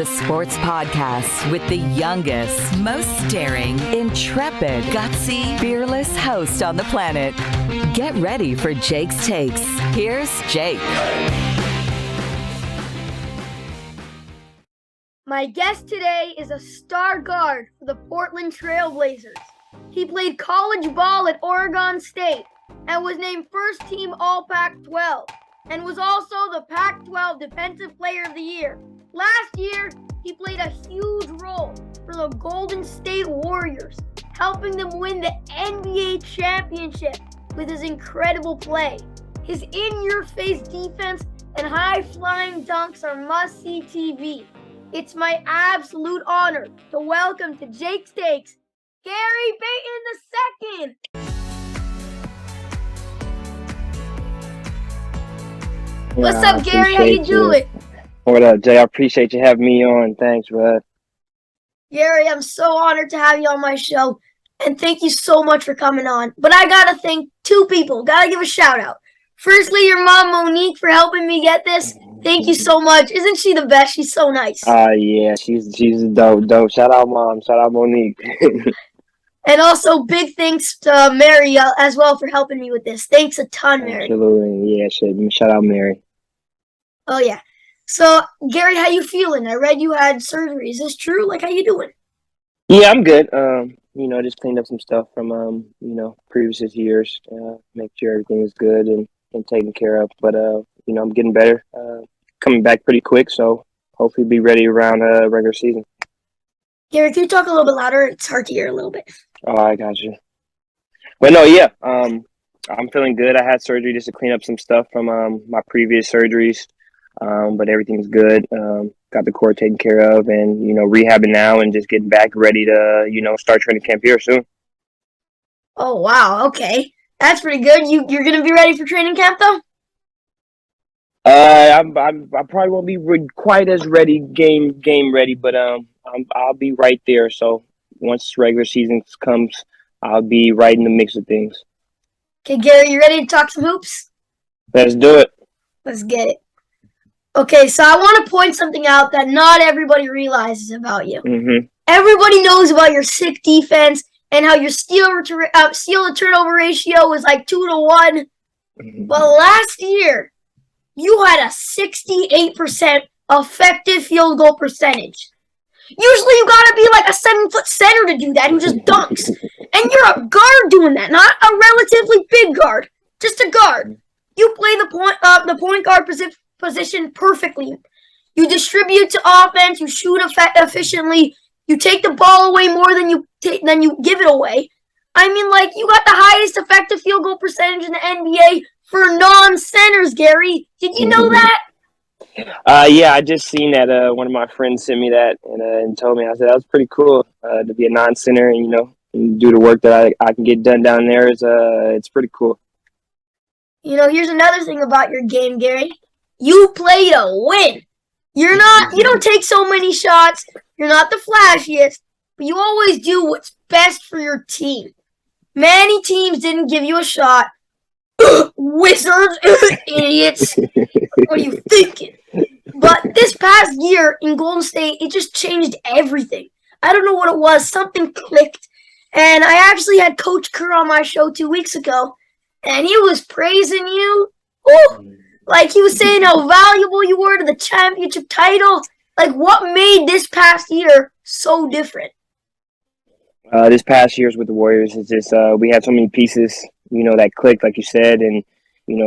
the sports podcast with the youngest, most daring, intrepid, gutsy, fearless host on the planet. Get ready for Jake's Takes. Here's Jake. My guest today is a star guard for the Portland Trail Blazers. He played college ball at Oregon State and was named first team All Pac-12 and was also the Pac-12 Defensive Player of the Year. Last year, he played a huge role for the Golden State Warriors, helping them win the NBA championship with his incredible play. His in-your-face defense and high-flying dunks are must-see TV. It's my absolute honor to welcome to Jake's Takes, Gary Payton II. What's up, Gary? How you doing? What up, Jay? I appreciate you having me on. Thanks, bud. Gary, I'm so honored to have you on my show, and thank you so much for coming on. But I gotta thank two people. Gotta give a shout out. Firstly, your mom, Monique, for helping me get this. Thank you so much. Isn't she the best? She's so nice. Yeah, she's dope. Shout out, Mom. Shout out, Monique. And also, big thanks to Mary as well for helping me with this. Thanks a ton, Mary. Absolutely. Yeah, shout out, Mary. Oh, yeah. So, Gary, how you feeling? I read you had surgery. Is this true? Like, how you doing? Yeah, I'm good. Just cleaned up some stuff from, previous years. Make sure everything is good and taken care of. But, I'm getting better. Coming back pretty quick, so hopefully be ready around regular season. Gary, can you talk a little bit louder? It's hard to hear a little bit. Oh, I got you. Well, no, yeah. I'm feeling good. I had surgery just to clean up some stuff from my previous surgeries, but everything's good. Got the core taken care of, and rehabbing now, and just getting back ready to start training camp here soon. Oh wow, okay, that's pretty good. You're gonna be ready for training camp though? I probably won't be quite as ready game ready, but I'll be right there. So once regular season comes, I'll be right in the mix of things. Okay, Gary, you ready to talk some hoops? Let's do it. Let's get it. Okay, so I want to point something out that not everybody realizes about you. Mm-hmm. Everybody knows about your sick defense and how your steal to turnover ratio was like 2-1. Mm-hmm. But last year, you had a 68% effective field goal percentage. Usually you gotta be like a 7-foot center to do that who just dunks. And you're a guard doing that, not a relatively big guard. Just a guard. You play the point guard position perfectly. You distribute to offense, you shoot efficiently, you take the ball away more than you give it away. I mean, like, you got the highest effective field goal percentage in the NBA for non-centers, Gary. Did you know that? Yeah, I just seen that. One of my friends sent me that and told me. I said that was pretty cool to be a non-center and do the work that I can get done down there. It's pretty cool. Here's another thing about your game, Gary. You play to win. You don't take so many shots. You're not the flashiest, but you always do what's best for your team. Many teams didn't give you a shot. Wizards, idiots. What are you thinking? But this past year in Golden State, it just changed everything. I don't know what it was. Something clicked. And I actually had Coach Kerr on my show 2 weeks ago, and he was praising you. Ooh, like he was saying how valuable you were to the championship title. Like, what made this past year so different? This past year's with the Warriors is just we had so many pieces, that clicked, like you said, and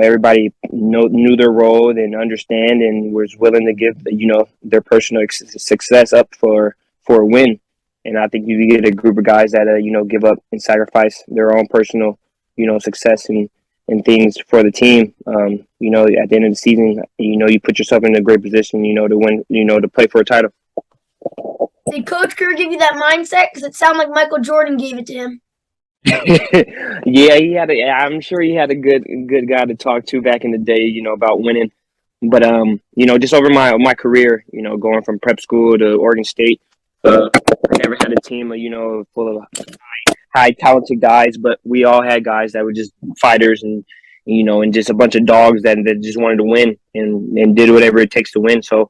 everybody knew their role and understand and was willing to give their personal success up for a win. And I think you get a group of guys that give up and sacrifice their own personal success and things for the team. At the end of the season, you put yourself in a great position, to win, to play for a title. Did Coach Kerr give you that mindset? Because it sounded like Michael Jordan gave it to him. Yeah, I'm sure he had a good guy to talk to back in the day, about winning. But just over my career, going from prep school to Oregon State, I never had a team, full of high talented guys, but we all had guys that were just fighters and and just a bunch of dogs that just wanted to win and did whatever it takes to win. So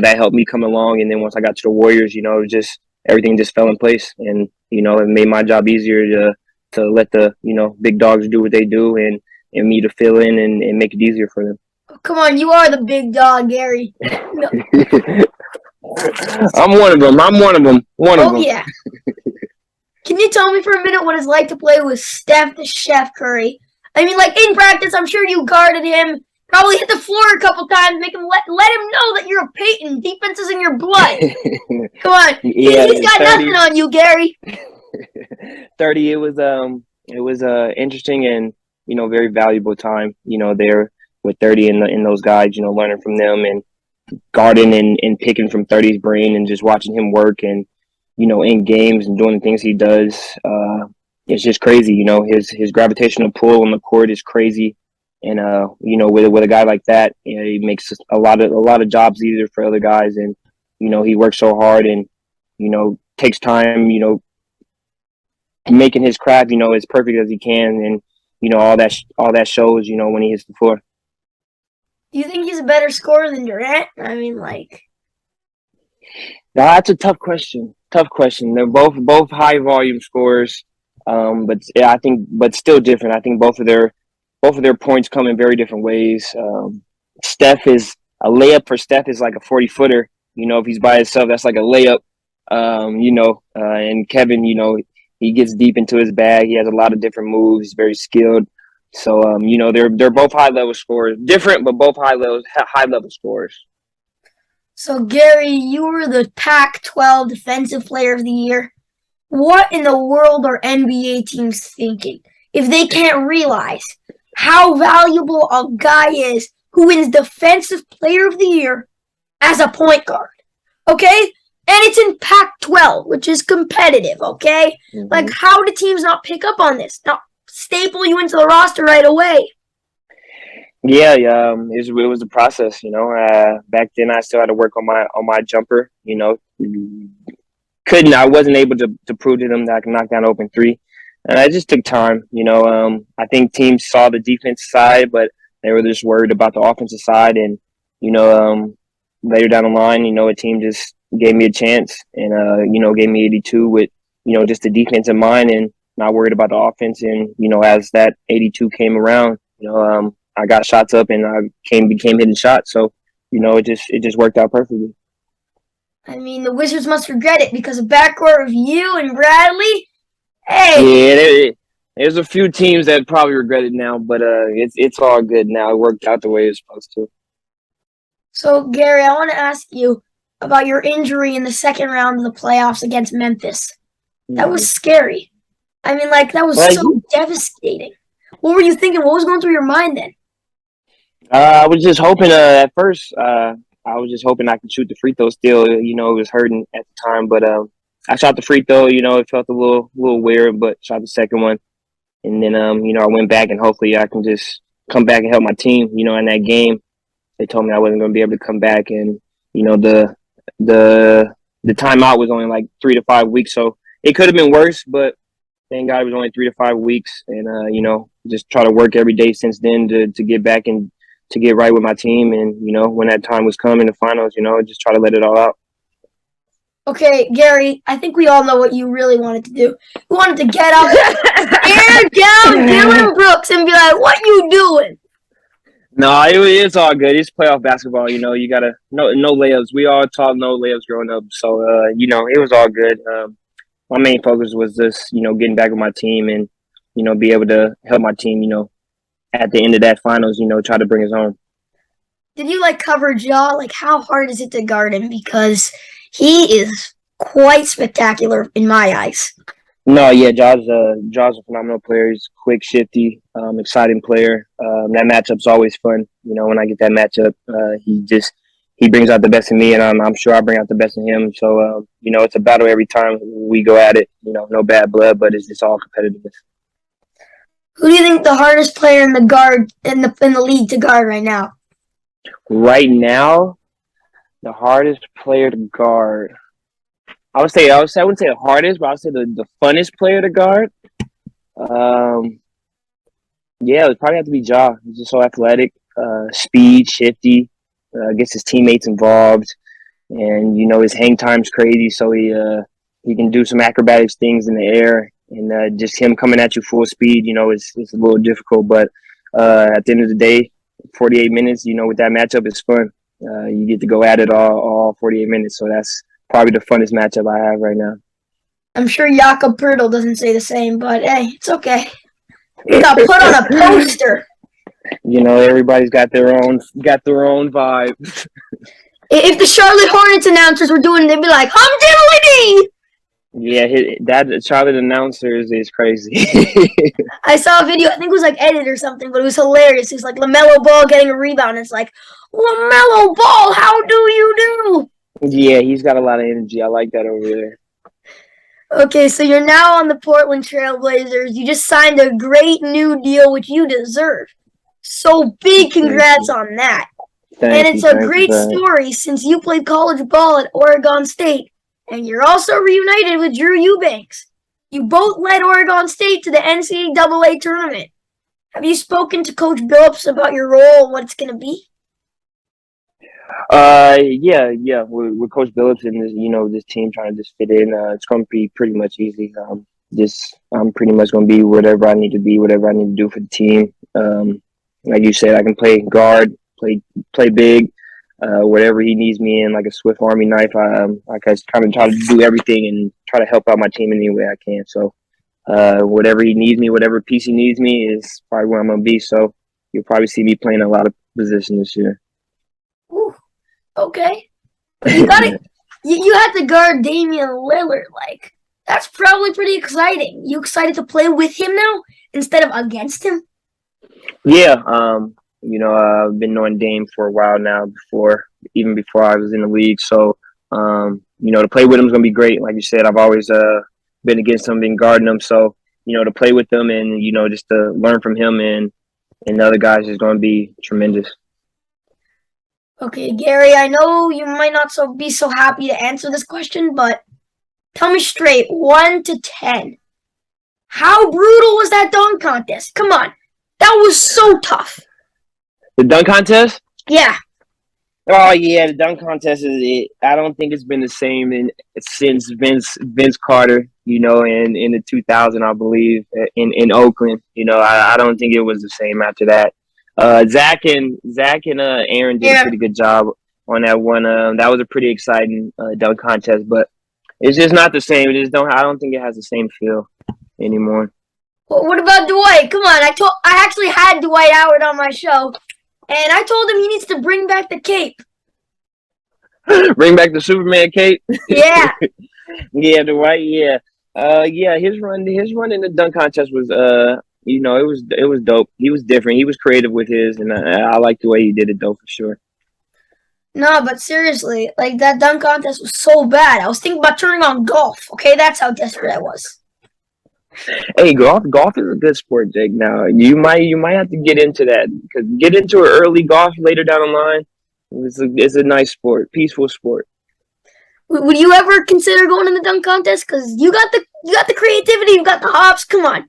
that helped me come along. And then once I got to the Warriors, just everything just fell in place, and it made my job easier to let the big dogs do what they do, and me to fill in and make it easier for them. Come on, you are the big dog, Gary. No. I'm one of them. Oh, yeah. Can you tell me for a minute what it's like to play with Steph the Chef Curry? I mean, like, in practice, I'm sure you guarded him, probably hit the floor a couple times, make him let him know that you're a Payton. Defense is in your blood. Come on. Yeah, he's got 30. nothing on you, Gary. 30, it was interesting and, very valuable time, there with 30 and those guys, learning from them and guarding and picking from 30's brain and just watching him work and, in games and doing the things he does. It's just crazy. His gravitational pull on the court is crazy. And, with a guy like that, he makes a lot of jobs easier for other guys. And, he works so hard and, takes time, making his craft, as perfect as he can. And, all that shows, when he hits the floor. Do you think he's a better scorer than Durant? I mean, like. That's a tough question. They're both high volume scorers. But yeah, but still different. I think both of their points come in very different ways. Steph is a layup for Steph is like a 40-footer. If he's by himself, that's like a layup. And Kevin, he gets deep into his bag. He has a lot of different moves. He's very skilled. So, they're both high-level scorers. Different, but both high-level scorers. So, Gary, you were the Pac-12 Defensive Player of the Year. What in the world are NBA teams thinking if they can't realize how valuable a guy is who wins Defensive Player of the Year as a point guard? Okay? And it's in Pac-12, which is competitive, okay? Mm-hmm. Like, how do teams not pick up on this? Now, staple you into the roster right away. Yeah, it was a process, Back then, I still had to work on my jumper, I wasn't able to prove to them that I can knock down an open three. And I just took time, I think teams saw the defense side, but they were just worried about the offensive side. And, later down the line, a team just gave me a chance and, gave me 82 with, just the defense in mind and not worried about the offense. And, as that 82 came around, I got shots up and I became hitting shots. So, it just worked out perfectly. I mean, the Wizards must regret it because a backcourt of you and Bradley. Hey. Yeah, there's a few teams that probably regret it now, but it's all good now. It worked out the way it's supposed to. So, Gary, I want to ask you about your injury in the second round of the playoffs against Memphis. That was scary. I mean, like, that was so devastating. What were you thinking? What was going through your mind then? I was just hoping at first I was just hoping I could shoot the free throw still. It was hurting at the time. But I shot the free throw. It felt a little weird, but shot the second one. And then, I went back and hopefully I can just come back and help my team, in that game. They told me I wasn't going to be able to come back. And, the timeout was only like 3 to 5 weeks. So it could have been worse, but thank God it was only 3 to 5 weeks. And, just try to work every day since then to get back and to get right with my team. And, when that time was coming, the finals, just try to let it all out. Okay, Gary, I think we all know what you really wanted to do. You wanted to get up, stare down Dylan Brooks and be like, what you doing? No, it's all good. It's playoff basketball, you got to no layups. We all taught no layups growing up. So, it was all good. My main focus was just, getting back with my team and, be able to help my team, at the end of that finals, try to bring us home. Did you cover Ja? How hard is it to guard him? Because he is quite spectacular in my eyes. No, yeah, Ja's a phenomenal player. He's quick, shifty, exciting player. That matchup's always fun. When I get that matchup, he brings out the best in me, and I'm sure I bring out the best in him. So, it's a battle every time we go at it. No bad blood, but it's just all competitiveness. Who do you think the hardest player in the league to guard right now? Right now, the hardest player to guard. I wouldn't say the hardest, but I would say the funnest player to guard. Yeah, it would probably have to be Ja. He's just so athletic, speed, shifty, gets his teammates involved. and his hang time's crazy, so he can do some acrobatics things in the air, and just him coming at you full speed, it's a little difficult. But at the end of the day, 48 minutes, with that matchup, it's fun. You get to go at it all 48 minutes, so that's probably the funnest matchup I have right now. I'm sure Jakob Pertl doesn't say the same, but hey, it's okay. We got put on a poster. Everybody's got their own vibe. If the Charlotte Hornets announcers were doing it, they'd be like, hum diddly-dee! Yeah, that Charlotte announcers is crazy. I saw a video, I think it was like edited or something, but it was hilarious. It was like LaMelo Ball getting a rebound. It's like, LaMelo Ball, how do you do? Yeah, he's got a lot of energy. I like that over there. Okay, so you're now on the Portland Trailblazers. You just signed a great new deal, which you deserve. So big congrats on that. And it's a great story since you played college ball at Oregon State, and you're also reunited with Drew Eubanks. You both led Oregon State to the NCAA tournament. Have you spoken to Coach Billups about your role and what it's going to be? Yeah. With Coach Billiton and this team trying to just fit in, it's going to be pretty much easy. I'm pretty much going to be whatever I need to be, whatever I need to do for the team. Like you said, I can play guard, play big, whatever he needs me in, like a Swift Army knife. I kind of try to do everything and try to help out my team in any way I can. So whatever he needs me, whatever piece he needs me is probably where I'm going to be. So you'll probably see me playing a lot of positions this year. Ooh, okay. You got it. You had to guard Damian Lillard. Like, that's probably pretty exciting. You excited to play with him now instead of against him? Yeah. I've been knowing Dame for a while now, even before I was in the league. So, to play with him is going to be great. Like you said, I've always been against him, been guarding him. So, to play with him and, just to learn from him and the other guys is going to be tremendous. Okay, Gary, I know you might not be so happy to answer this question, but tell me straight, 1 to 10. How brutal was that dunk contest? Come on. That was so tough. The dunk contest? Yeah. Oh yeah, the dunk contest is it. I don't think it's been the same since Vince Carter, in the 2000, I believe, in Oakland. I don't think it was the same after that. Zach and Aaron did a pretty good job on that one. That was a pretty exciting dunk contest, but it's just not the same. I don't think it has the same feel anymore. Well, what about Dwight? Come on, I actually had Dwight Howard on my show. And I told him he needs to bring back the cape. Bring back the Superman cape? Yeah. Yeah, Dwight, yeah. His run in the dunk contest was it was dope. He was different. He was creative with his, and I liked the way he did it though, for sure. No, but seriously, like that dunk contest was so bad. I was thinking about turning on golf. Okay, that's how desperate I was. Hey, golf is a good sport, Jake. Now you might have to get into that, because get into an early golf later down the line. It's a nice sport, peaceful sport. Would you ever consider going in the dunk contest? Because you got the creativity, you got the hops. Come on.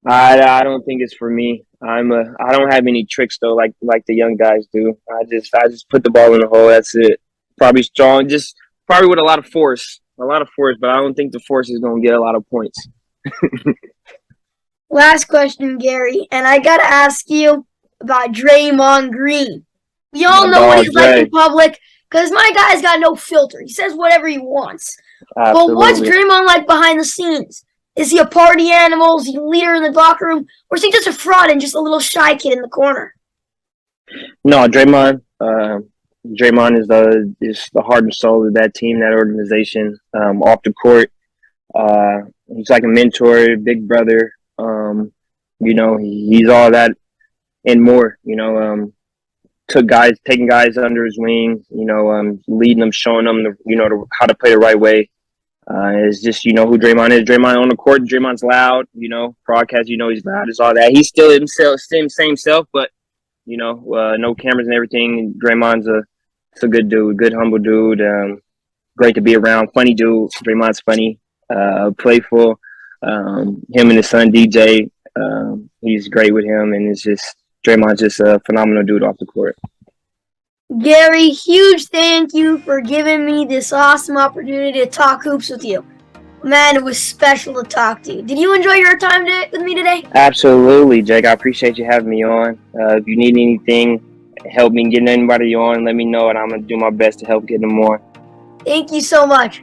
I don't think it's for me. I don't have any tricks though, like the young guys do. I just put the ball in the hole. That's it. Probably strong, just probably with a lot of force, but I don't think the force is gonna get a lot of points. Last question, Gary, and I gotta ask you about Draymond Green. We all know what he's like in public, because my guy's got no filter. He says whatever he wants. Absolutely. But what's Draymond like behind the scenes? Is he a party animal? Is he a leader in the locker room? Or is he just a fraud and just a little shy kid in the corner? No, Draymond is the heart and soul of that team, that organization. Off the court, he's like a mentor, big brother. He's all that and more. Taking guys under his wing. Leading them, showing them how to play the right way. It's just who Draymond is. Draymond on the court, Draymond's loud. Broadcast, he's loud. It's all that. He's still himself, same self, but no cameras and everything. Draymond's a good dude, good humble dude. Great to be around. Funny dude. Draymond's funny, playful. Him and his son DJ, he's great with him, and it's just Draymond's just a phenomenal dude off the court. Gary, huge thank you for giving me this awesome opportunity to talk hoops with you. Man, it was special to talk to you. Did you enjoy your time with me today? Absolutely, Jake. I appreciate you having me on. If you need anything, help me getting anybody on, let me know, and I'm going to do my best to help get them on. Thank you so much.